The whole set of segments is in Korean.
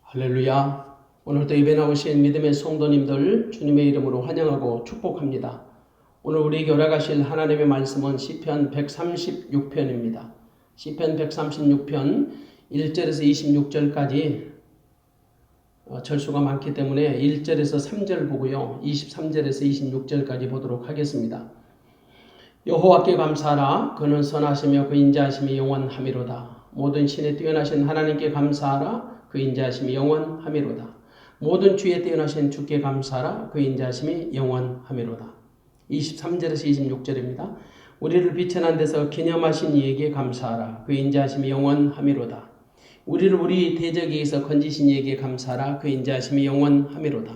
할렐루야. 오늘도 예배 나오신 믿음의 성도님들 주님의 이름으로 환영하고 축복합니다. 오늘 우리에게 허락하실 하나님의 말씀은 시편 136편입니다. 시편 136편 1절에서 26절까지 절수가 많기 때문에 1절에서 3절 보고요. 23절에서 26절까지 보도록 하겠습니다. 여호와께 감사하라. 그는 선하시며 그 인자하심이 영원하미로다. 모든 신에 뛰어나신 하나님께 감사하라. 그 인자하심이 영원하미로다. 모든 주에 뛰어나신 주께 감사하라. 그 인자하심이 영원하미로다. 23절에서 26절입니다. 우리를 비천한 데서 기념하신 이에게 감사하라. 그 인자하심이 영원하미로다. 우리를 우리 대적에게서 건지신 이에게 감사하라. 그 인자하심이 영원하미로다.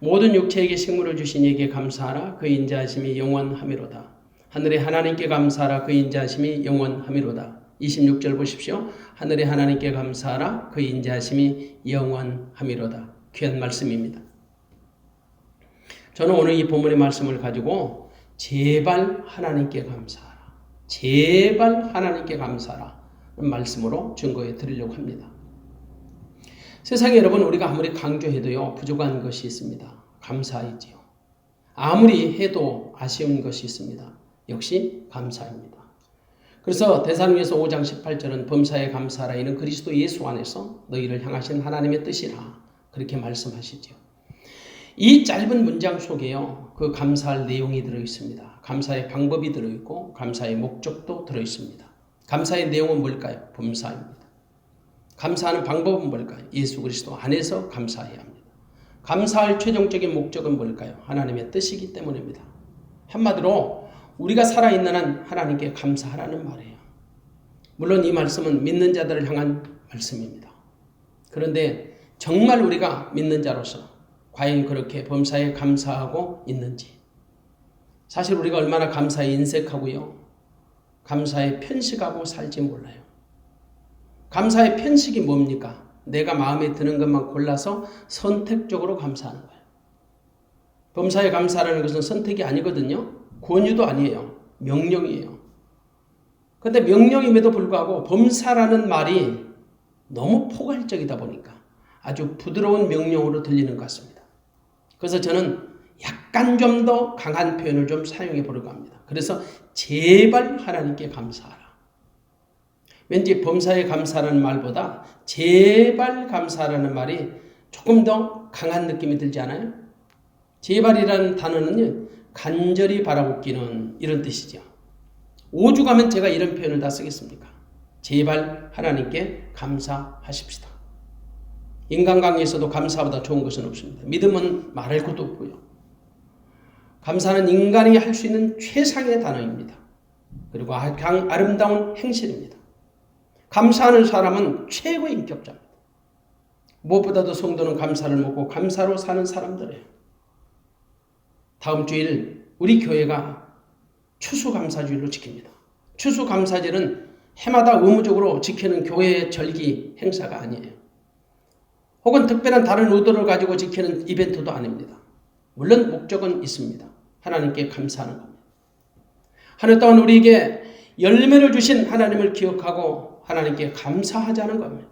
모든 육체에게 식물을 주신 이에게 감사하라. 그 인자하심이 영원하미로다. 하늘의 하나님께 감사하라. 그 인자하심이 영원하미로다. 26절 보십시오. 하늘의 하나님께 감사하라. 그 인자하심이 영원하미로다. 귀한 말씀입니다. 저는 오늘 이 본문의 말씀을 가지고 제발 하나님께 감사하라. 제발 하나님께 감사하라. 말씀으로 증거해 드리려고 합니다. 세상에 여러분 우리가 아무리 강조해도요 부족한 것이 있습니다. 감사이지요. 아무리 해도 아쉬운 것이 있습니다. 역시 감사입니다. 그래서 데살로니가서 5장 18절은 범사에 감사하라. 이는 그리스도 예수 안에서 너희를 향하신 하나님의 뜻이라. 그렇게 말씀하시죠. 이 짧은 문장 속에요. 그 감사할 내용이 들어있습니다. 감사의 방법이 들어있고 감사의 목적도 들어있습니다. 감사의 내용은 뭘까요? 범사입니다. 감사하는 방법은 뭘까요? 예수 그리스도 안에서 감사해야 합니다. 감사할 최종적인 목적은 뭘까요? 하나님의 뜻이기 때문입니다. 한마디로 우리가 살아있는 한 하나님께 감사하라는 말이에요. 물론 이 말씀은 믿는 자들을 향한 말씀입니다. 그런데 정말 우리가 믿는 자로서 과연 그렇게 범사에 감사하고 있는지, 사실 우리가 얼마나 감사에 인색하고요 감사에 편식하고 살지 몰라요. 감사의 편식이 뭡니까? 내가 마음에 드는 것만 골라서 선택적으로 감사하는 거예요. 범사에 감사하는 것은 선택이 아니거든요. 권유도 아니에요. 명령이에요. 그런데 명령임에도 불구하고 범사라는 말이 너무 포괄적이다 보니까 아주 부드러운 명령으로 들리는 것 같습니다. 그래서 저는 약간 좀 더 강한 표현을 좀 사용해 보려고 합니다. 그래서 제발 하나님께 감사하라. 왠지 범사에 감사하라는 말보다 제발 감사하라는 말이 조금 더 강한 느낌이 들지 않아요? 제발이라는 단어는요 간절히 바라봅기는 이런 뜻이죠. 오죽하면 제가 이런 표현을 다 쓰겠습니까? 제발 하나님께 감사하십시다. 인간관계에서도 감사보다 좋은 것은 없습니다. 믿음은 말할 것도 없고요. 감사는 인간이 할 수 있는 최상의 단어입니다. 그리고 가장 아름다운 행실입니다. 감사하는 사람은 최고의 인격자입니다. 무엇보다도 성도는 감사를 먹고 감사로 사는 사람들이에요. 다음 주일 우리 교회가 추수감사주일로 지킵니다. 추수감사절은 해마다 의무적으로 지키는 교회의 절기 행사가 아니에요. 혹은 특별한 다른 의도를 가지고 지키는 이벤트도 아닙니다. 물론 목적은 있습니다. 하나님께 감사하는 겁니다. 한 해 동안 우리에게 열매를 주신 하나님을 기억하고 하나님께 감사하자는 겁니다.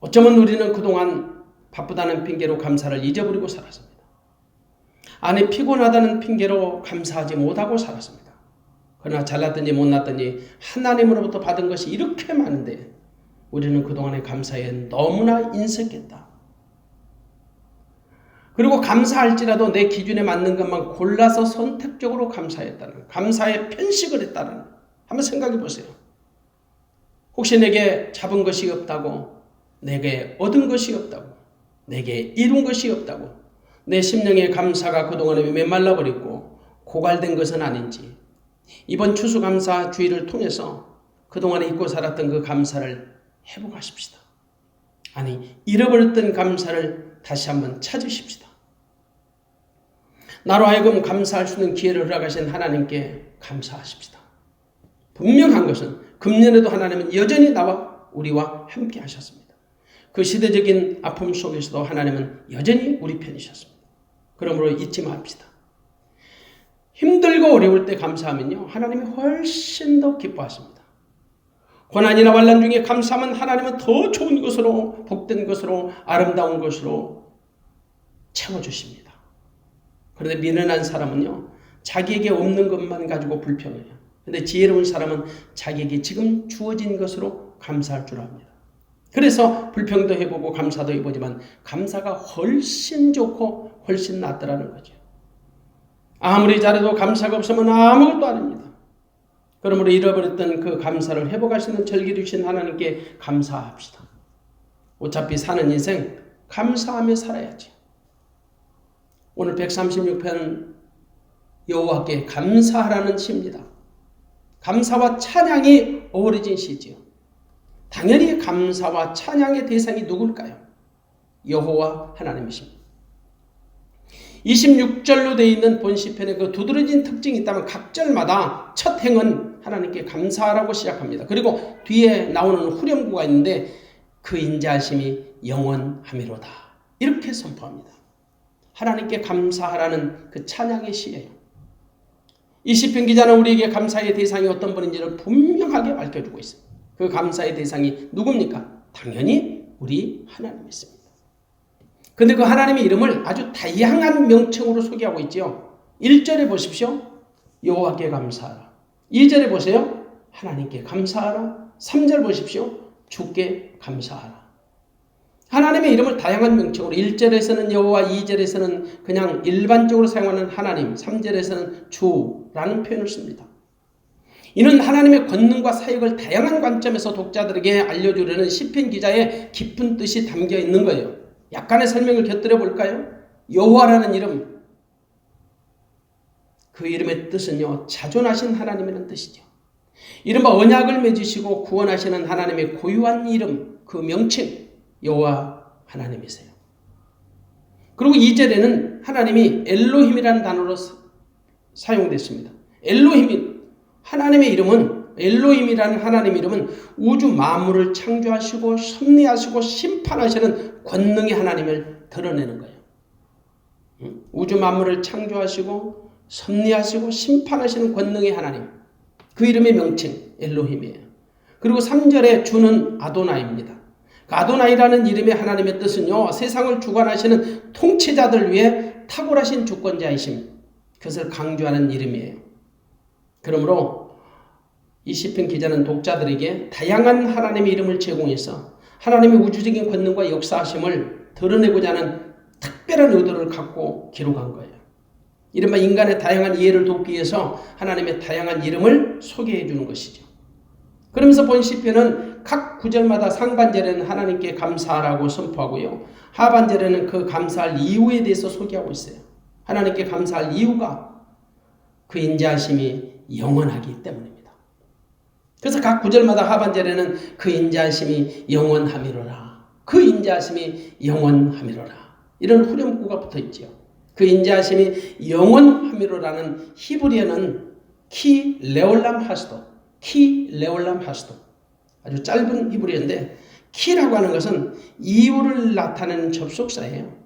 어쩌면 우리는 그동안 바쁘다는 핑계로 감사를 잊어버리고 살았습니다. 아니 피곤하다는 핑계로 감사하지 못하고 살았습니다. 그러나 잘났든지 못났든지 하나님으로부터 받은 것이 이렇게 많은데 우리는 그동안의 감사에 너무나 인색했다. 그리고 감사할지라도 내 기준에 맞는 것만 골라서 선택적으로 감사했다는, 감사에 편식을 했다는, 한번 생각해 보세요. 혹시 내게 잡은 것이 없다고, 내게 얻은 것이 없다고, 내게 이룬 것이 없다고, 내 심령의 감사가 그동안에 메말라버리고 고갈된 것은 아닌지, 이번 추수감사 주일을 통해서 그동안에 잊고 살았던 그 감사를 회복하십시다. 아니, 잃어버렸던 감사를 다시 한번 찾으십시다. 나로 하여금 감사할 수 있는 기회를 허락하신 하나님께 감사하십시다. 분명한 것은 금년에도 하나님은 여전히 나와 우리와 함께 하셨습니다. 그 시대적인 아픔 속에서도 하나님은 여전히 우리 편이셨습니다. 그러므로 잊지 맙시다. 힘들고 어려울 때 감사하면요 하나님이 훨씬 더 기뻐하십니다. 고난이나 환난 중에 감사하면 하나님은 더 좋은 것으로, 복된 것으로, 아름다운 것으로 채워주십니다. 그런데 미련한 사람은요, 자기에게 없는 것만 가지고 불평해요. 그런데 지혜로운 사람은 자기에게 지금 주어진 것으로 감사할 줄 압니다. 그래서 불평도 해보고 감사도 해보지만 감사가 훨씬 좋고 훨씬 낫더라는 거죠. 아무리 잘해도 감사가 없으면 아무것도 아닙니다. 그러므로 잃어버렸던 그 감사를 회복하시는 절기를 주신 하나님께 감사합시다. 어차피 사는 인생 감사하며 살아야지. 오늘 136편 여호와께 감사하라는 시입니다. 감사와 찬양이 어우러진 시지요. 당연히 감사와 찬양의 대상이 누굴까요? 여호와 하나님이십니다. 26절로 되어 있는 본시편에 그 두드러진 특징이 있다면 각 절마다 첫 행은 하나님께 감사하라고 시작합니다. 그리고 뒤에 나오는 후렴구가 있는데 그 인자하심이 영원하미로다 이렇게 선포합니다. 하나님께 감사하라는 그 찬양의 시예요. 이 시편 기자는 우리에게 감사의 대상이 어떤 분인지를 분명하게 밝혀주고 있습니다. 그 감사의 대상이 누굽니까? 당연히 우리 하나님이십니다. 그런데 그 하나님의 이름을 아주 다양한 명칭으로 소개하고 있죠. 1절에 보십시오. 여호와께 감사하라. 2절에 보세요. 하나님께 감사하라. 3절 보십시오. 주께 감사하라. 하나님의 이름을 다양한 명칭으로 1절에서는 여호와, 2절에서는 그냥 일반적으로 사용하는 하나님, 3절에서는 주라는 표현을 씁니다. 이는 하나님의 권능과 사역을 다양한 관점에서 독자들에게 알려주려는 시편 기자의 깊은 뜻이 담겨 있는 거예요. 약간의 설명을 곁들여 볼까요? 여호와라는 이름, 그 이름의 뜻은요, 자존하신 하나님이라는 뜻이죠. 이른바 언약을 맺으시고 구원하시는 하나님의 고유한 이름, 그 명칭, 여호와 하나님이세요. 그리고 2절에는 하나님이 엘로힘이라는 단어로 사용됐습니다. 엘로힘, 하나님의 이름은, 엘로힘이라는 하나님 이름은 우주 만물을 창조하시고 섭리하시고 심판하시는 권능의 하나님을 드러내는 거예요. 우주 만물을 창조하시고 섭리하시고 심판하시는 권능의 하나님, 그 이름의 명칭 엘로힘이에요. 그리고 3절에 주는 아도나이입니다. 그 아도나이라는 이름의 하나님의 뜻은요, 세상을 주관하시는 통치자들 위해 탁월하신 주권자이심, 그것을 강조하는 이름이에요. 그러므로 이 시편 기자는 독자들에게 다양한 하나님의 이름을 제공해서 하나님의 우주적인 권능과 역사하심을 드러내고자 하는 특별한 의도를 갖고 기록한 거예요. 이른바 인간의 다양한 이해를 돕기 위해서 하나님의 다양한 이름을 소개해 주는 것이죠. 그러면서 본 시편은 각 구절마다 상반절에는 하나님께 감사하라고 선포하고요, 하반절에는 그 감사할 이유에 대해서 소개하고 있어요. 하나님께 감사할 이유가 그 인자하심이 영원하기 때문입니다. 그래서 각 구절마다 하반절에는 그 인자하심이 영원하미로라, 그 인자하심이 영원하미로라, 이런 후렴구가 붙어있지요. 그 인자하심이 영원하미로라는 히브리어는 키 레올람 하스도, 키 레올람 하스도, 아주 짧은 히브리어인데 키라고 하는 것은 이유를 나타내는 접속사예요.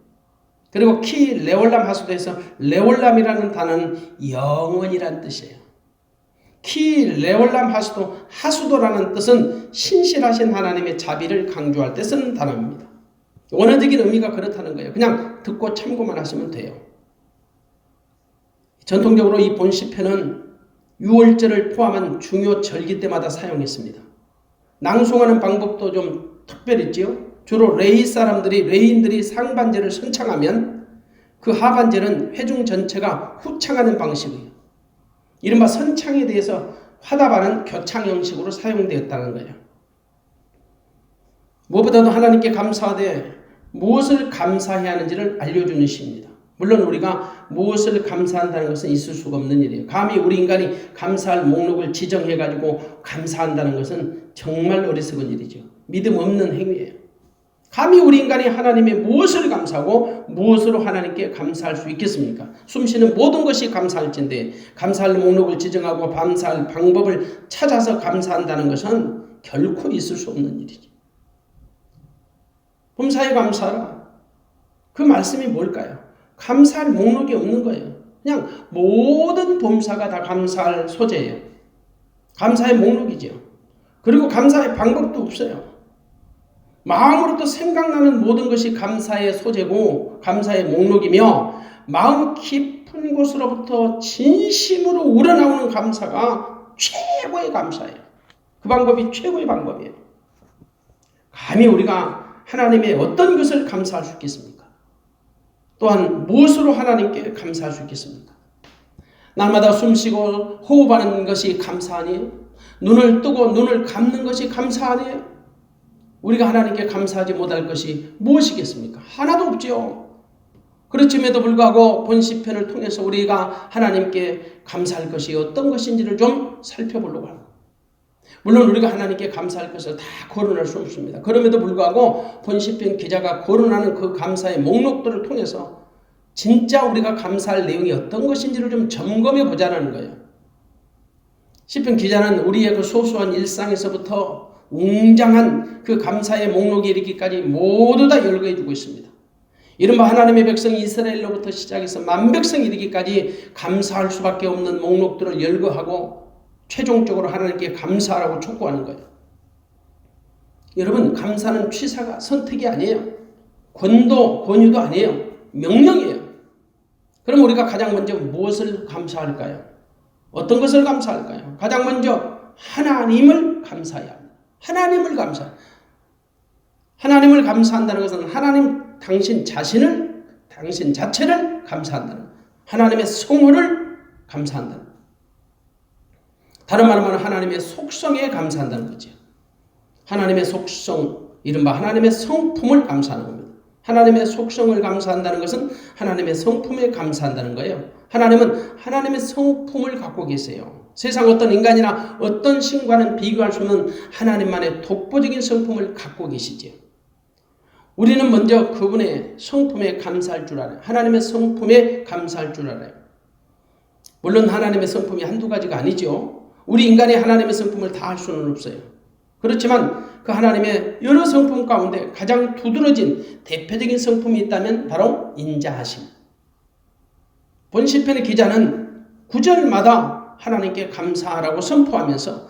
그리고 키 레올람 하스도에서 레올람이라는 단어는 영원이라는 뜻이에요. 키 레올람 하수도, 하수도라는 뜻은 신실하신 하나님의 자비를 강조할 때 쓰는 단어입니다. 원어적인 의미가 그렇다는 거예요. 그냥 듣고 참고만 하시면 돼요. 전통적으로 이 본 시편은 유월절을 포함한 중요 절기 때마다 사용했습니다. 낭송하는 방법도 좀 특별했지요. 주로 레위인들이 상반절을 선창하면 그 하반절은 회중 전체가 후창하는 방식이에요. 이른바 선창에 대해서 화답하는 교창 형식으로 사용되었다는 거예요. 무엇보다도 하나님께 감사하되 무엇을 감사해야 하는지를 알려주는 시입니다. 물론 우리가 무엇을 감사한다는 것은 있을 수가 없는 일이에요. 감히 우리 인간이 감사할 목록을 지정해가지고 감사한다는 것은 정말 어리석은 일이죠. 믿음 없는 행위예요. 감히 우리 인간이 하나님의 무엇을 감사하고 무엇으로 하나님께 감사할 수 있겠습니까? 숨쉬는 모든 것이 감사할진데 감사할 목록을 지정하고 감사할 방법을 찾아서 감사한다는 것은 결코 있을 수 없는 일이죠. 범사에 감사하라. 그 말씀이 뭘까요? 감사할 목록이 없는 거예요. 그냥 모든 범사가 다 감사할 소재예요. 감사의 목록이죠. 그리고 감사의 방법도 없어요. 마음으로부터 생각나는 모든 것이 감사의 소재고 감사의 목록이며 마음 깊은 곳으로부터 진심으로 우러나오는 감사가 최고의 감사예요. 그 방법이 최고의 방법이에요. 감히 우리가 하나님의 어떤 것을 감사할 수 있겠습니까? 또한 무엇으로 하나님께 감사할 수 있겠습니까? 날마다 숨쉬고 호흡하는 것이 감사 아니에요? 눈을 뜨고 눈을 감는 것이 감사 아니에요? 우리가 하나님께 감사하지 못할 것이 무엇이겠습니까? 하나도 없지요. 그렇음에도 불구하고 본 시편을 통해서 우리가 하나님께 감사할 것이 어떤 것인지를 좀 살펴보려고 합니다. 물론 우리가 하나님께 감사할 것을 다 거론할 수 없습니다. 그럼에도 불구하고 본 시편 기자가 거론하는 그 감사의 목록들을 통해서 진짜 우리가 감사할 내용이 어떤 것인지를 좀 점검해 보자는 거예요. 시편 기자는 우리의 그 소소한 일상에서부터 웅장한 그 감사의 목록에 이르기까지 모두 다 열거해 주고 있습니다. 이른바 하나님의 백성 이스라엘로부터 시작해서 만백성이 이르기까지 감사할 수밖에 없는 목록들을 열거하고 최종적으로 하나님께 감사하라고 촉구하는 거예요. 여러분, 감사는 취사가 선택이 아니에요. 권유도 아니에요. 명령이에요. 그럼 우리가 가장 먼저 무엇을 감사할까요? 어떤 것을 감사할까요? 가장 먼저 하나님을 감사해야 합니다. 하나님을 감사한다는 것은 하나님 당신 자체를 감사한다는, 하나님의 성호를 감사한다는, 다른 말로 말하면 하나님의 속성에 감사한다는 거죠. 하나님의 속성, 이른바 하나님의 성품을 감사하는 겁니다. 하나님의 속성을 감사한다는 것은 하나님의 성품에 감사한다는 거예요. 하나님은 하나님의 성품을 갖고 계세요. 세상 어떤 인간이나 어떤 신과는 비교할 수 없는 하나님만의 독보적인 성품을 갖고 계시지요. 우리는 먼저 그분의 성품에 감사할 줄 알아요. 하나님의 성품에 감사할 줄 알아요. 물론 하나님의 성품이 한두 가지가 아니죠. 우리 인간이 하나님의 성품을 다 할 수는 없어요. 그렇지만 그 하나님의 여러 성품 가운데 가장 두드러진 대표적인 성품이 있다면 바로 인자하심. 본 시편의 기자는 구절마다 하나님께 감사하라고 선포하면서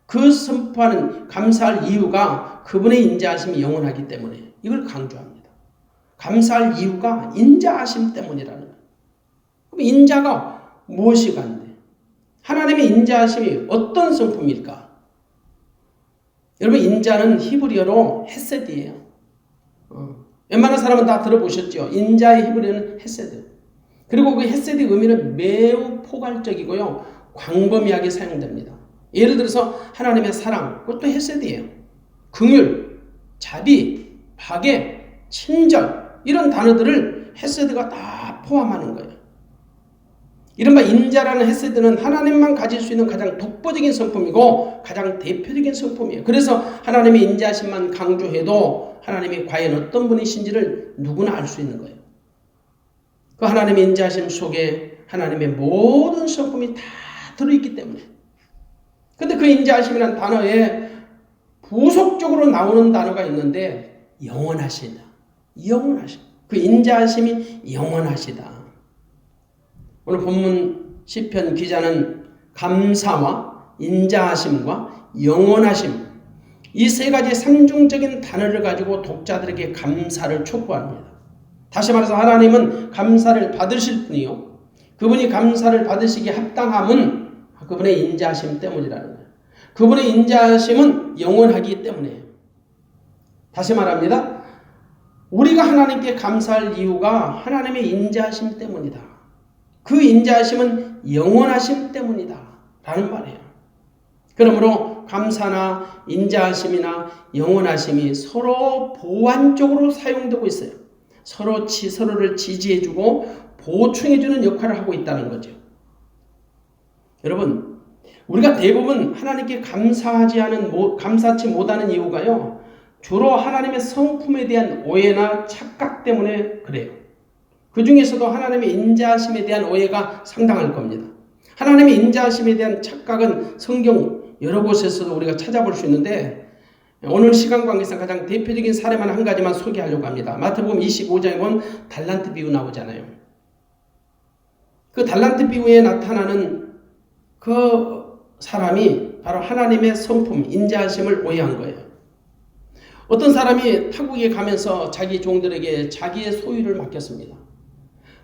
그 선포하는 감사할 이유가 그분의 인자하심이 영원하기 때문에 이걸 강조합니다. 감사할 이유가 인자하심 때문이라는 거예요. 그럼 인자가 무엇이 간데? 하나님의 인자하심이 어떤 성품일까? 여러분, 인자는 히브리어로 헤세드예요. 웬만한 사람은 다 들어보셨죠? 인자의 히브리어는 헤세드. 그리고 그 헤세드의 의미는 매우 포괄적이고요, 광범위하게 사용됩니다. 예를 들어서 하나님의 사랑, 그것도 헤세드예요. 긍휼, 자비, 박애, 친절, 이런 단어들을 헤세드가 다 포함하는 거예요. 이른바 인자라는 헤세드는 하나님만 가질 수 있는 가장 독보적인 성품이고 가장 대표적인 성품이에요. 그래서 하나님의 인자하심만 강조해도 하나님이 과연 어떤 분이신지를 누구나 알 수 있는 거예요. 그 하나님의 인자하심 속에 하나님의 모든 성품이 다 들어있기 때문에. 근데 그 인자하심이라는 단어에 부속적으로 나오는 단어가 있는데 영원하시다. 영원하시다. 그 인자하심이 영원하시다. 오늘 본문 시편 기자는 감사와 인자하심과 영원하심, 이 세 가지 삼중적인 단어를 가지고 독자들에게 감사를 촉구합니다. 다시 말해서 하나님은 감사를 받으실 분이요, 그분이 감사를 받으시기에 합당함은 그분의 인자하심 때문이라는 거예요. 그분의 인자하심은 영원하기 때문에. 다시 말합니다. 우리가 하나님께 감사할 이유가 하나님의 인자하심 때문이다. 그 인자하심은 영원하심 때문이다 라는 말이에요. 그러므로 감사나 인자하심이나 영원하심이 서로 보완적으로 사용되고 있어요. 서로를 지지해주고 보충해주는 역할을 하고 있다는 거죠. 여러분, 우리가 대부분 하나님께 감사치 못하는 이유가요, 주로 하나님의 성품에 대한 오해나 착각 때문에 그래요. 그 중에서도 하나님의 인자하심에 대한 오해가 상당할 겁니다. 하나님의 인자하심에 대한 착각은 성경 여러 곳에서도 우리가 찾아볼 수 있는데, 오늘 시간 관계상 가장 대표적인 사례만 한 가지만 소개하려고 합니다. 마태복음 25장에 보면 달란트 비유 나오잖아요. 그 달란트 비유에 나타나는 그 사람이 바로 하나님의 성품, 인자하심을 오해한 거예요. 어떤 사람이 타국에 가면서 자기 종들에게 자기의 소유를 맡겼습니다.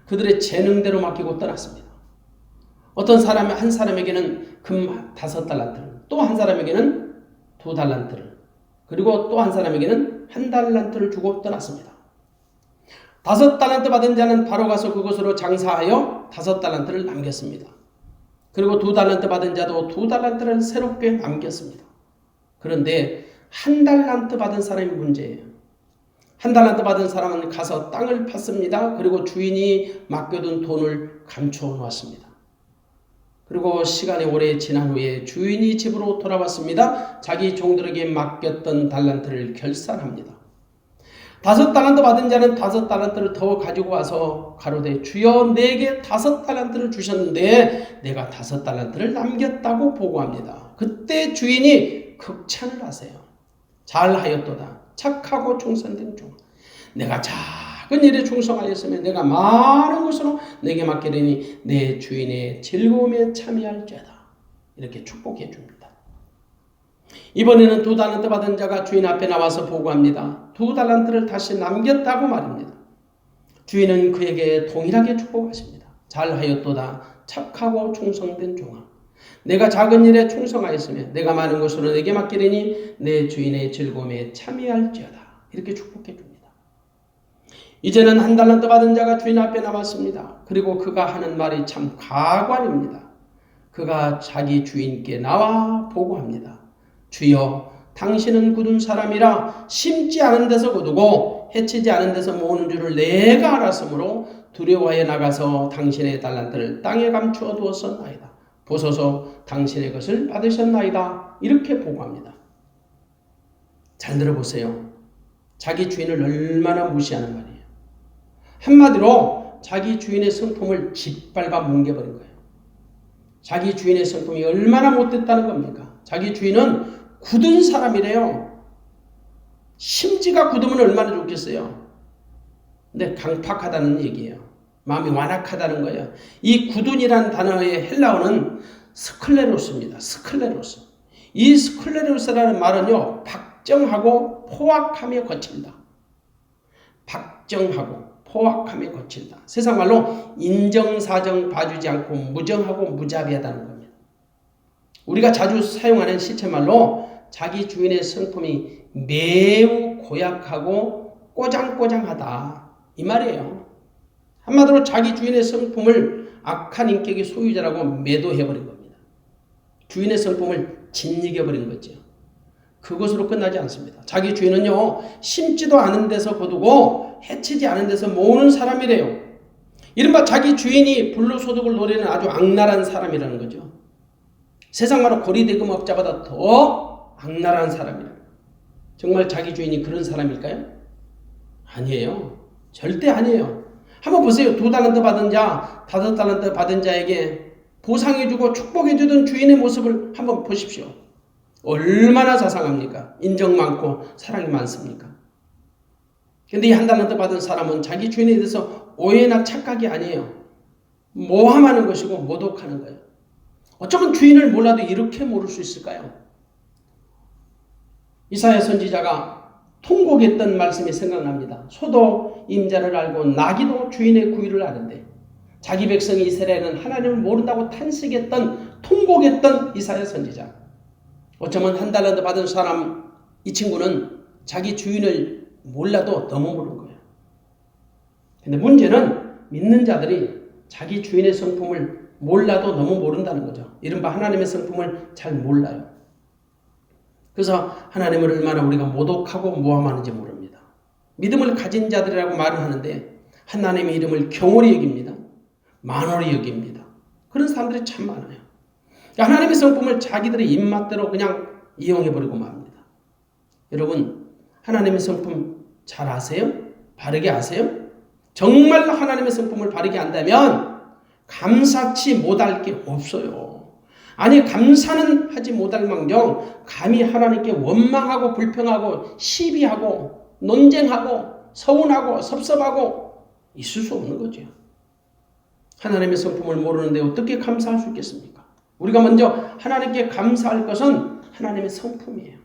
그들의 재능대로 맡기고 떠났습니다. 어떤 사람이 한 사람에게는 금 5달란트를, 또 한 사람에게는 2달란트를, 그리고 또 한 사람에게는 1달란트를 주고 떠났습니다. 5달란트 받은 자는 바로 가서 그것으로 장사하여 5달란트를 남겼습니다. 그리고 2달란트 받은 자도 2달란트를 새롭게 남겼습니다. 그런데 1달란트 받은 사람이 문제예요. 1달란트 받은 사람은 가서 땅을 팠습니다. 그리고 주인이 맡겨둔 돈을 감춰 놓았습니다. 그리고 시간이 오래 지난 후에 주인이 집으로 돌아왔습니다. 자기 종들에게 맡겼던 달란트를 결산합니다. 5달란트 받은 자는 5달란트를 더 가지고 와서 가로되 주여 내게 5달란트를 주셨는데 내가 5달란트를 남겼다고 보고합니다. 그때 주인이 극찬을 하세요. 잘하였도다. 착하고 충성된 종. 내가 작은 일에 충성하였으면 내가 많은 것으로 내게 맡기려니 내 주인의 즐거움에 참여할지어다. 이렇게 축복해 줍니다. 이번에는 2달란트 받은 자가 주인 앞에 나와서 보고합니다. 2달란트를 다시 남겼다고 말입니다. 주인은 그에게 동일하게 축복하십니다. 잘하였도다. 착하고 충성된 종아. 내가 작은 일에 충성하였으면 내가 많은 것으로 내게 맡기려니 내 주인의 즐거움에 참여할지어다. 이렇게 축복해 줍니다. 이제는 1달란트 받은 자가 주인 앞에 나왔습니다. 그리고 그가 하는 말이 참 가관입니다. 그가 자기 주인께 나와 보고합니다. 주여 당신은 굳은 사람이라 심지 않은 데서 거두고 해치지 않은 데서 모으는 줄을 내가 알았으므로 두려워하여 나가서 당신의 달란트를 땅에 감추어 두었었나이다. 보소서 당신의 것을 받으셨나이다. 이렇게 보고합니다. 잘 들어보세요. 자기 주인을 얼마나 무시하는 말이에요. 한마디로 자기 주인의 성품을 짓밟아 뭉개버린 거예요. 자기 주인의 성품이 얼마나 못됐다는 겁니까? 자기 주인은 굳은 사람이래요. 심지가 굳으면 얼마나 좋겠어요. 근데 강팍하다는 얘기예요. 마음이 완악하다는 거예요. 이 굳은이라는 단어의 헬라어는 스클레로스입니다. 스클레로스. 이 스클레로스라는 말은요, 박정하고 포악하며 거칠다. 박정하고 포악하며 거칠다. 세상 말로 인정사정 봐주지 않고 무정하고 무자비하다는 겁니다. 우리가 자주 사용하는 시체말로 자기 주인의 성품이 매우 고약하고 꼬장꼬장하다. 이 말이에요. 한마디로 자기 주인의 성품을 악한 인격의 소유자라고 매도해버린 겁니다. 주인의 성품을 짓이겨버린 거죠. 그것으로 끝나지 않습니다. 자기 주인은요, 심지도 않은 데서 거두고 해치지 않은 데서 모으는 사람이래요. 이른바 자기 주인이 불로소득을 노리는 아주 악랄한 사람이라는 거죠. 세상 말로 고리대금업자보다 더 악랄한 사람이에요. 정말 자기 주인이 그런 사람일까요? 아니에요. 절대 아니에요. 한번 보세요. 2달란트 받은 자, 5달란트 받은 자에게 보상해주고 축복해주던 주인의 모습을 한번 보십시오. 얼마나 자상합니까? 인정 많고 사랑이 많습니까? 근데 이 1달란트 받은 사람은 자기 주인에 대해서 오해나 착각이 아니에요. 모함하는 것이고 모독하는 거예요. 어쩌면 주인을 몰라도 이렇게 모를 수 있을까요? 이사야 선지자가 통곡했던 말씀이 생각납니다. 소도 임자를 알고 나귀도 주인의 구유를 아는데 자기 백성 이스라엘은 하나님을 모른다고 탄식했던 통곡했던 이사야 선지자. 어쩌면 1달란트 받은 사람 이 친구는 자기 주인을 몰라도 너무 모르는 거예요. 근데 문제는 믿는 자들이 자기 주인의 성품을 몰라도 너무 모른다는 거죠. 이른바 하나님의 성품을 잘 몰라요. 그래서 하나님을 얼마나 우리가 모독하고 모함하는지 모릅니다. 믿음을 가진 자들이라고 말을 하는데 하나님의 이름을 경홀히 여깁니다. 만홀히 여깁니다. 그런 사람들이 참 많아요. 하나님의 성품을 자기들의 입맛대로 그냥 이용해버리고 맙니다. 여러분, 하나님의 성품 잘 아세요? 바르게 아세요? 정말 하나님의 성품을 바르게 안다면 감사치 못할 게 없어요. 아니, 감사는 하지 못할 망정 감히 하나님께 원망하고 불평하고 시비하고 논쟁하고 서운하고 섭섭하고 있을 수 없는 거죠. 하나님의 성품을 모르는데 어떻게 감사할 수 있겠습니까? 우리가 먼저 하나님께 감사할 것은 하나님의 성품이에요.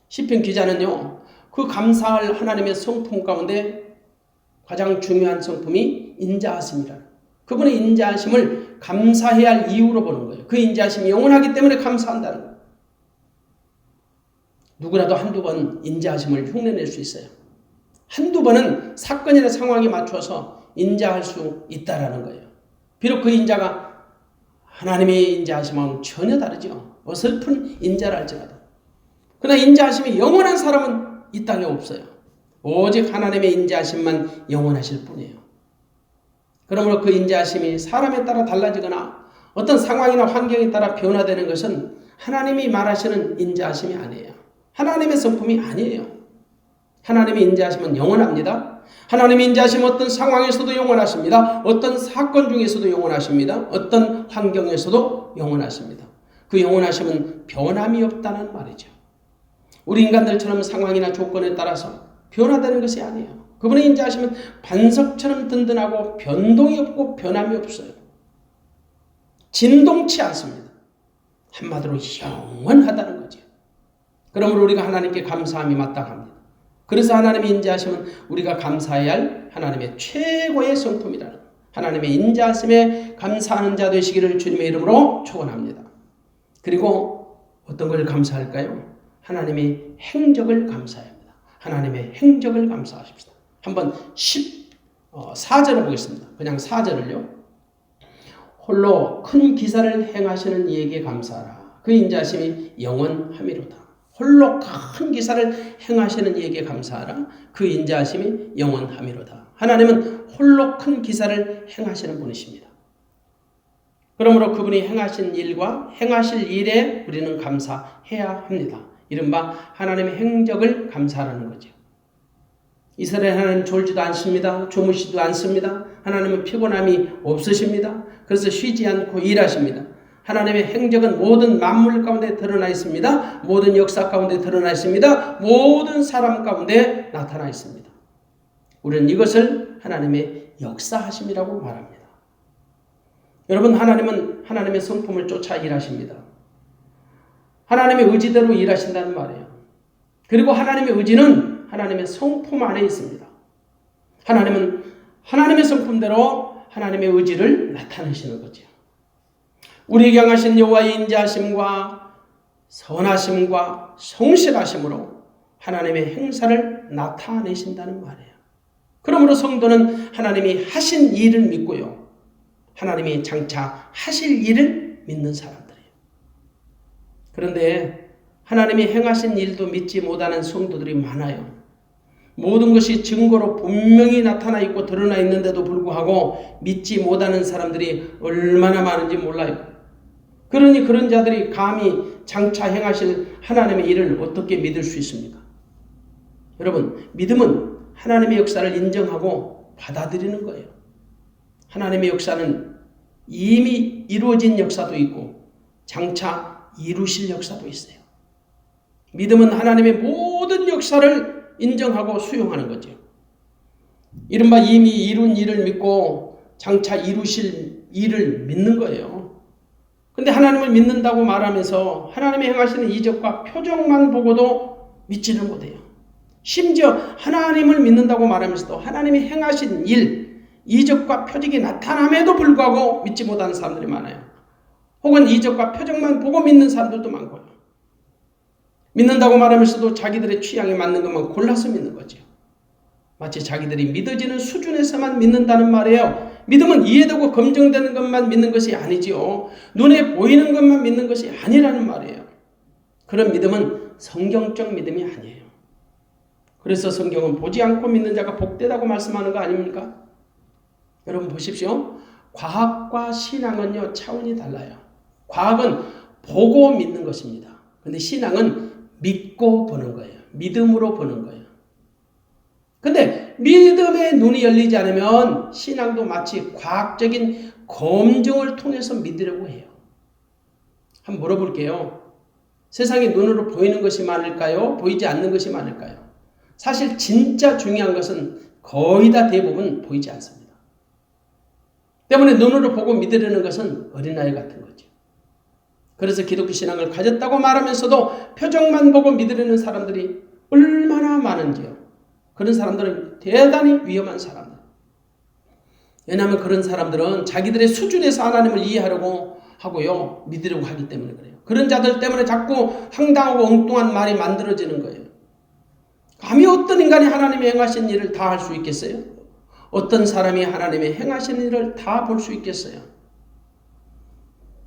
시편 기자는요, 그 감사할 하나님의 성품 가운데 가장 중요한 성품이 인자하심이라는, 그분의 인자하심을 감사해야 할 이유로 보는 거예요. 그 인자하심이 영원하기 때문에 감사한다는 거예요. 누구라도 한두 번 인자하심을 흉내낼 수 있어요. 한두 번은 사건이나 상황에 맞춰서 인자할 수 있다라는 거예요. 비록 그 인자가 하나님의 인자하심은 전혀 다르죠. 어설픈 인자를 할지라도. 그러나 인자하심이 영원한 사람은 이 땅에 없어요. 오직 하나님의 인자하심만 영원하실 뿐이에요. 그러므로 그 인자하심이 사람에 따라 달라지거나 어떤 상황이나 환경에 따라 변화되는 것은 하나님이 말하시는 인자하심이 아니에요. 하나님의 성품이 아니에요. 하나님의 인자하심은 영원합니다. 하나님의 인자하심은 어떤 상황에서도 영원하십니다. 어떤 사건 중에서도 영원하십니다. 어떤 환경에서도 영원하십니다. 그 영원하심은 변함이 없다는 말이죠. 우리 인간들처럼 상황이나 조건에 따라서 변화되는 것이 아니에요. 그분의 인자하심은 반석처럼 든든하고 변동이 없고 변함이 없어요. 진동치 않습니다. 한마디로 영원하다는 거죠. 그러므로 우리가 하나님께 감사함이 마땅합니다. 그래서 하나님의 인자하심은 우리가 감사해야 할 하나님의 최고의 성품이라는 거예요. 하나님의 인자하심에 감사하는 자 되시기를 주님의 이름으로 축원합니다. 그리고 어떤 걸 감사할까요? 하나님의 행적을 감사해야 합니다. 하나님의 행적을 감사하십시다. 한번 14절을 보겠습니다. 그냥 4절을요. 홀로 큰 기사를 행하시는 이에게 감사하라. 그 인자하심이 영원하미로다. 홀로 큰 기사를 행하시는 이에게 감사하라. 그 인자하심이 영원하미로다. 하나님은 홀로 큰 기사를 행하시는 분이십니다. 그러므로 그분이 행하신 일과 행하실 일에 우리는 감사해야 합니다. 이른바 하나님의 행적을 감사하라는 거죠. 이스라엘 하나님 졸지도 않습니다. 주무시지도 않습니다. 하나님은 피곤함이 없으십니다. 그래서 쉬지 않고 일하십니다. 하나님의 행적은 모든 만물 가운데 드러나 있습니다. 모든 역사 가운데 드러나 있습니다. 모든 사람 가운데 나타나 있습니다. 우리는 이것을 하나님의 역사하심이라고 말합니다. 여러분, 하나님은 하나님의 성품을 쫓아 일하십니다. 하나님의 의지대로 일하신다는 말이에요. 그리고 하나님의 의지는 하나님의 성품 안에 있습니다. 하나님은 하나님의 성품대로 하나님의 의지를 나타내시는 거죠. 우리에게 향하신 여호와의 인자하심과 선하심과 성실하심으로 하나님의 행사를 나타내신다는 말이에요. 그러므로 성도는 하나님이 하신 일을 믿고요. 하나님이 장차 하실 일을 믿는 사람들이에요. 그런데 하나님이 행하신 일도 믿지 못하는 성도들이 많아요. 모든 것이 증거로 분명히 나타나 있고 드러나 있는데도 불구하고 믿지 못하는 사람들이 얼마나 많은지 몰라요. 그러니 그런 자들이 감히 장차 행하실 하나님의 일을 어떻게 믿을 수 있습니까? 여러분, 믿음은 하나님의 역사를 인정하고 받아들이는 거예요. 하나님의 역사는 이미 이루어진 역사도 있고 장차 이루실 역사도 있어요. 믿음은 하나님의 모든 역사를 인정하고 수용하는 거죠. 이른바 이미 이룬 일을 믿고 장차 이루실 일을 믿는 거예요. 근데 하나님을 믿는다고 말하면서 하나님이 행하시는 이적과 표적만 보고도 믿지를 못해요. 심지어 하나님을 믿는다고 말하면서도 하나님이 행하신 일, 이적과 표적이 나타남에도 불구하고 믿지 못하는 사람들이 많아요. 혹은 이적과 표적만 보고 믿는 사람들도 많고요. 믿는다고 말하면서도 자기들의 취향에 맞는 것만 골라서 믿는 거죠. 마치 자기들이 믿어지는 수준에서만 믿는다는 말이에요. 믿음은 이해되고 검증되는 것만 믿는 것이 아니지요. 눈에 보이는 것만 믿는 것이 아니라는 말이에요. 그런 믿음은 성경적 믿음이 아니에요. 그래서 성경은 보지 않고 믿는 자가 복되다고 말씀하는 거 아닙니까? 여러분 보십시오. 과학과 신앙은요, 차원이 달라요. 과학은 보고 믿는 것입니다. 그런데 신앙은 믿고 보는 거예요. 믿음으로 보는 거예요. 근데 믿음의 눈이 열리지 않으면 신앙도 마치 과학적인 검증을 통해서 믿으려고 해요. 한번 물어볼게요. 세상에 눈으로 보이는 것이 많을까요? 보이지 않는 것이 많을까요? 사실 진짜 중요한 것은 거의 다 대부분 보이지 않습니다. 때문에 눈으로 보고 믿으려는 것은 어린아이 같은 거죠. 그래서 기독교 신앙을 가졌다고 말하면서도 표정만 보고 믿으려는 사람들이 얼마나 많은지요. 그런 사람들은 대단히 위험한 사람들. 왜냐하면 그런 사람들은 자기들의 수준에서 하나님을 이해하려고 하고요. 믿으려고 하기 때문에 그래요. 그런 자들 때문에 자꾸 황당하고 엉뚱한 말이 만들어지는 거예요. 감히 어떤 인간이 하나님이 행하신 일을 다 할 수 있겠어요? 어떤 사람이 하나님의 행하신 일을 다 볼 수 있겠어요?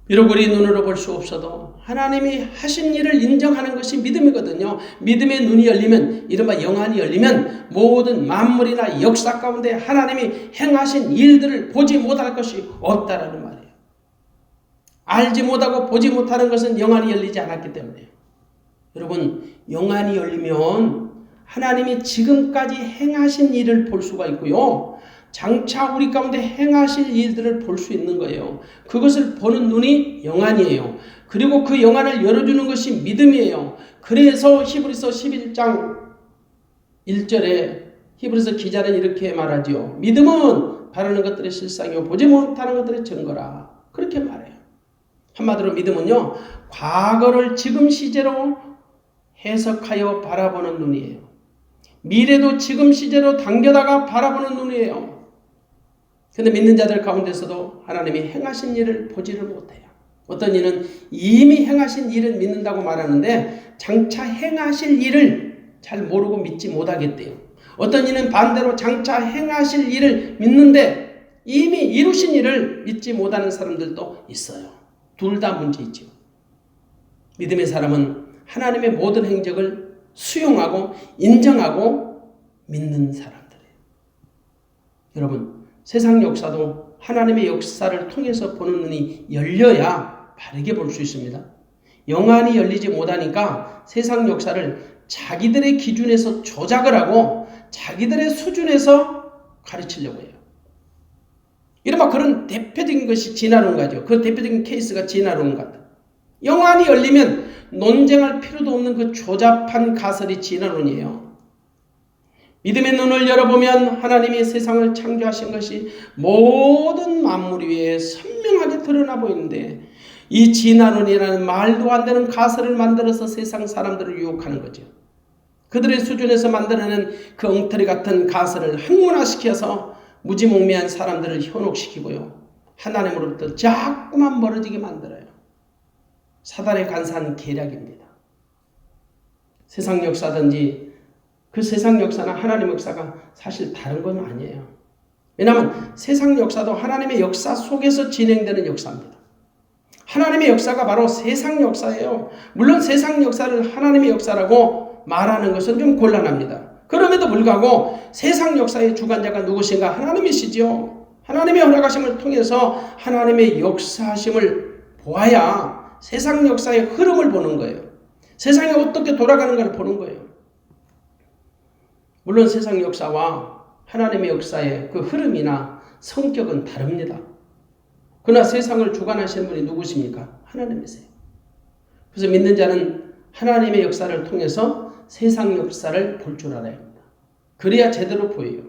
비록 우리 눈으로 볼 수 없어도 하나님이 하신 일을 인정하는 것이 믿음이거든요. 믿음의 눈이 열리면, 이른바 영안이 열리면 모든 만물이나 역사 가운데 하나님이 행하신 일들을 보지 못할 것이 없다라는 말이에요. 알지 못하고 보지 못하는 것은 영안이 열리지 않았기 때문에요. 여러분, 영안이 열리면 하나님이 지금까지 행하신 일을 볼 수가 있고요. 장차 우리 가운데 행하실 일들을 볼 수 있는 거예요. 그것을 보는 눈이 영안이에요. 그리고 그 영안을 열어주는 것이 믿음이에요. 그래서 히브리서 11장 1절에 히브리서 기자는 이렇게 말하지요. 믿음은 바라는 것들의 실상이요 보지 못하는 것들의 증거라. 그렇게 말해요. 한마디로 믿음은요, 과거를 지금 시제로 해석하여 바라보는 눈이에요. 미래도 지금 시제로 당겨다가 바라보는 눈이에요. 그런데 믿는 자들 가운데서도 하나님이 행하신 일을 보지를 못해요. 어떤 이는 이미 행하신 일을 믿는다고 말하는데 장차 행하실 일을 잘 모르고 믿지 못하겠대요. 어떤 이는 반대로 장차 행하실 일을 믿는데 이미 이루신 일을 믿지 못하는 사람들도 있어요. 둘 다 문제있죠. 믿음의 사람은 하나님의 모든 행적을 수용하고 인정하고 믿는 사람들이에요. 여러분, 세상 역사도 하나님의 역사를 통해서 보는 눈이 열려야 바르게 볼 수 있습니다. 영안이 열리지 못하니까 세상 역사를 자기들의 기준에서 조작을 하고 자기들의 수준에서 가르치려고 해요. 이른바 그런 대표적인 것이 진화론가죠. 그 대표적인 케이스가 진화론가다. 영안이 열리면 논쟁할 필요도 없는 그 조잡한 가설이 진화론이에요. 믿음의 눈을 열어보면 하나님이 세상을 창조하신 것이 모든 만물 위에 선명하게 드러나 보이는데 이 진화론이라는 말도 안 되는 가설을 만들어서 세상 사람들을 유혹하는 거죠. 그들의 수준에서 만들어낸 그 엉터리 같은 가설을 학문화시켜서 무지몽매한 사람들을 현혹시키고요. 하나님으로부터 자꾸만 멀어지게 만들어요. 사단의 간사한 계략입니다. 세상 역사든지 그 세상 역사나 하나님 역사가 사실 다른 건 아니에요. 왜냐하면 세상 역사도 하나님의 역사 속에서 진행되는 역사입니다. 하나님의 역사가 바로 세상 역사예요. 물론 세상 역사를 하나님의 역사라고 말하는 것은 좀 곤란합니다. 그럼에도 불구하고 세상 역사의 주관자가 누구신가? 하나님이시죠. 하나님의 허락하심을 통해서 하나님의 역사하심을 보아야 세상 역사의 흐름을 보는 거예요. 세상이 어떻게 돌아가는가를 보는 거예요. 물론 세상 역사와 하나님의 역사의 그 흐름이나 성격은 다릅니다. 그러나 세상을 주관하시는 분이 누구십니까? 하나님이세요. 그래서 믿는 자는 하나님의 역사를 통해서 세상 역사를 볼 줄 알아야 합니다. 그래야 제대로 보여요.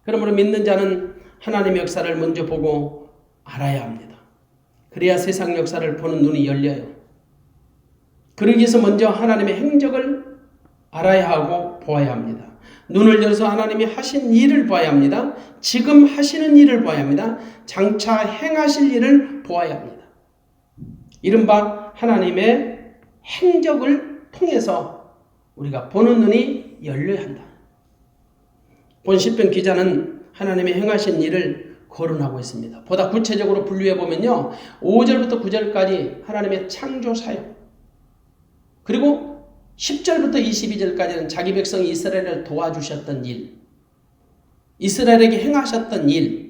그러므로 믿는 자는 하나님의 역사를 먼저 보고 알아야 합니다. 그래야 세상 역사를 보는 눈이 열려요. 그러기 위해서 먼저 하나님의 행적을 알아야 하고 보아야 합니다. 눈을 열어서 하나님이 하신 일을 봐야 합니다. 지금 하시는 일을 봐야 합니다. 장차 행하실 일을 보아야 합니다. 이른바 하나님의 행적을 통해서 우리가 보는 눈이 열려야 한다. 본 시편 기자는 하나님의 행하신 일을 거론하고 있습니다. 보다 구체적으로 분류해 보면요, 5절부터 9절까지 하나님의 창조 사역, 그리고 10절부터 22절까지는 자기 백성 이스라엘을 도와주셨던 일, 이스라엘에게 행하셨던 일,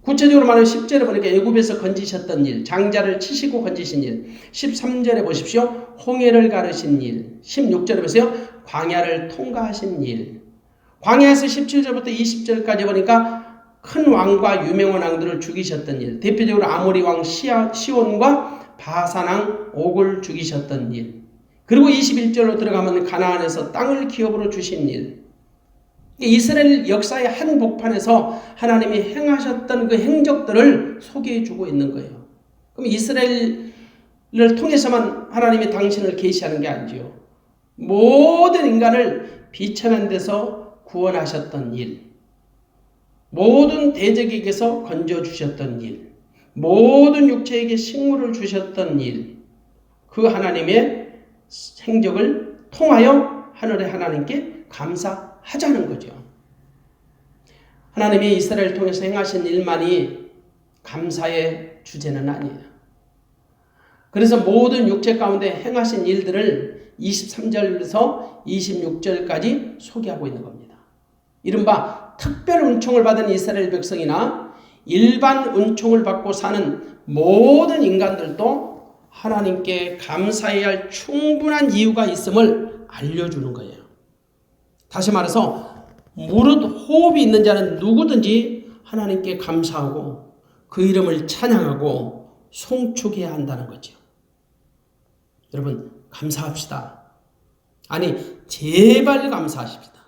구체적으로 말하면 10절에 보니까 애굽에서 건지셨던 일, 장자를 치시고 건지신 일, 13절에 보십시오, 홍해를 가르신 일, 16절에 보세요, 광야를 통과하신 일, 광야에서 17절부터 20절까지 보니까 큰 왕과 유명한 왕들을 죽이셨던 일, 대표적으로 아모리 왕 시온과 바산 왕 옥을 죽이셨던 일, 그리고 21절로 들어가면 가나안에서 땅을 기업으로 주신 일, 이스라엘 역사의 한 복판에서 하나님이 행하셨던 그 행적들을 소개해 주고 있는 거예요. 그럼 이스라엘 통해서만 하나님이 당신을 계시하는 게 아니지요. 모든 인간을 비천한 데서 구원하셨던 일, 모든 대적에게서 건져주셨던 일, 모든 육체에게 식물을 주셨던 일, 그 하나님의 행적을 통하여 하늘의 하나님께 감사하자는 거죠. 하나님이 이스라엘을 통해서 행하신 일만이 감사의 주제는 아니에요. 그래서 모든 육체 가운데 행하신 일들을 23절에서 26절까지 소개하고 있는 겁니다. 이른바 특별 은총을 받은 이스라엘 백성이나 일반 은총을 받고 사는 모든 인간들도 하나님께 감사해야 할 충분한 이유가 있음을 알려주는 거예요. 다시 말해서 무릇 호흡이 있는 자는 누구든지 하나님께 감사하고 그 이름을 찬양하고 송축해야 한다는 거죠. 여러분 감사합시다. 아니 제발 감사하십시다.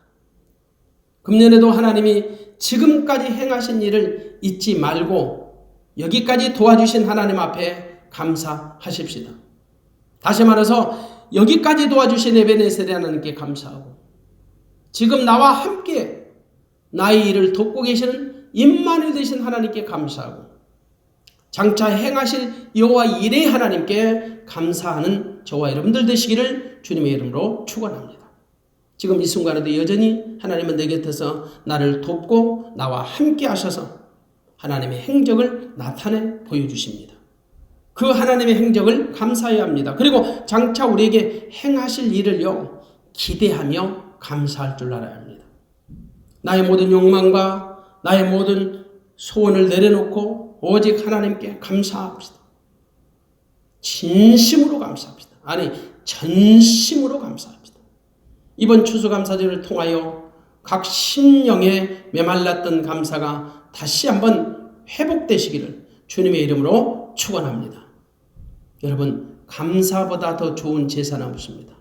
금년에도 하나님이 지금까지 행하신 일을 잊지 말고 여기까지 도와주신 하나님 앞에 감사하십시다. 다시 말해서 여기까지 도와주신 에베네셀의 하나님께 감사하고 지금 나와 함께 나의 일을 돕고 계시는 임마누엘 되신 하나님께 감사하고 장차 행하실 여호와 일의 하나님께 감사하는 저와 여러분들 되시기를 주님의 이름으로 축원합니다. 지금 이 순간에도 여전히 하나님은 내 곁에서 나를 돕고 나와 함께 하셔서 하나님의 행적을 나타내 보여주십니다. 그 하나님의 행적을 감사해야 합니다. 그리고 장차 우리에게 행하실 일을요 기대하며 감사할 줄 알아야 합니다. 나의 모든 욕망과 나의 모든 소원을 내려놓고 오직 하나님께 감사합시다. 진심으로 감사합시다. 아니 전심으로 감사합시다. 이번 추수감사절을 통하여 각 심령에 메말랐던 감사가 다시 한번 회복되시기를 주님의 이름으로 축원합니다. 여러분 감사보다 더 좋은 제사는 없습니다.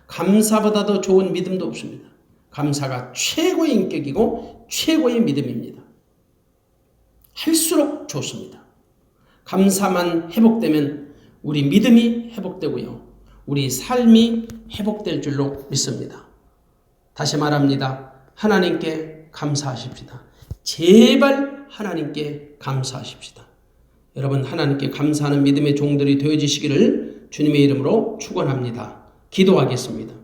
감사보다 더 좋은 믿음도 없습니다. 감사가 최고의 인격이고 최고의 믿음입니다. 할수록 좋습니다. 감사만 회복되면 우리 믿음이 회복되고요. 우리 삶이 회복될 줄로 믿습니다. 다시 말합니다. 하나님께 감사하십시다. 제발 하나님께 감사하십시다. 여러분 하나님께 감사하는 믿음의 종들이 되어지시기를 주님의 이름으로 축원합니다. 기도하겠습니다.